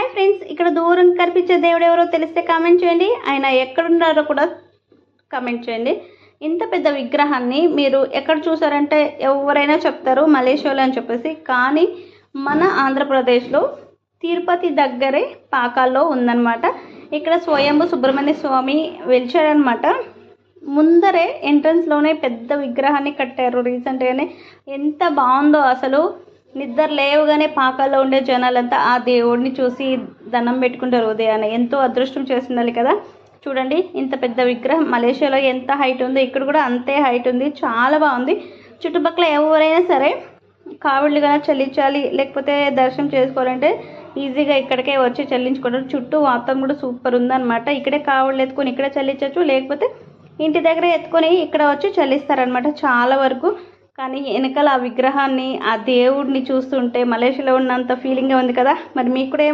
Hi friends, ఇక్కడ దూరం కనిపించే దేవుడు ఎవరో తెలిస్తే కామెంట్ చేయండి. ఆయన ఎక్కడున్నారో కూడా కామెంట్ చేయండి. ఇంత పెద్ద విగ్రహాన్ని మీరు ఎక్కడ చూసారంటే ఎవరైనా చెప్తారు మలేషియాలో అని చెప్పేసి. కానీ మన ఆంధ్రప్రదేశ్లో తిరుపతి దగ్గరే పాకాల్లో ఉందన్నమాట. ఇక్కడ స్వయంభూ సుబ్రహ్మణ్య స్వామి వెలిచారనమాట. ముందరే ఎంట్రన్స్లోనే పెద్ద విగ్రహాన్ని కట్టారు రీసెంట్గానే. ఎంత బాగుందో అసలు. నిద్ర లేవగానే పాకాల్లో ఉండే జనాలంతా ఆ దేవుడిని చూసి దండం పెట్టుకుంటారు ఉదయాన్నే. ఎంతో అదృష్టం చేసిండాలి కదా. చూడండి, ఇంత పెద్ద విగ్రహం మలేషియాలో ఎంత హైట్ ఉందో ఇక్కడ కూడా అంతే హైట్ ఉంది. చాలా బాగుంది. చుట్టుపక్కల ఎవరైనా సరే కావిళ్ళు కానీ చెల్లించాలి లేకపోతే దర్శనం చేసుకోవాలంటే ఈజీగా ఇక్కడికే వచ్చి చెల్లించుకుంటారు. చుట్టూ వాతావరణం కూడా సూపర్ ఉందన్నమాట. ఇక్కడే కావిళ్ళు ఎత్తుకొని ఇక్కడే చెల్లించవచ్చు, లేకపోతే ఇంటి దగ్గర ఎత్తుకొని ఇక్కడ వచ్చి చెల్లిస్తారనమాట చాలా వరకు. కానీ వెనకాల ఆ విగ్రహాన్ని ఆ దేవుడిని చూస్తుంటే మలేషియాలో ఉన్నంత ఫీలింగ్గా ఉంది కదా. మరి మీకు కూడా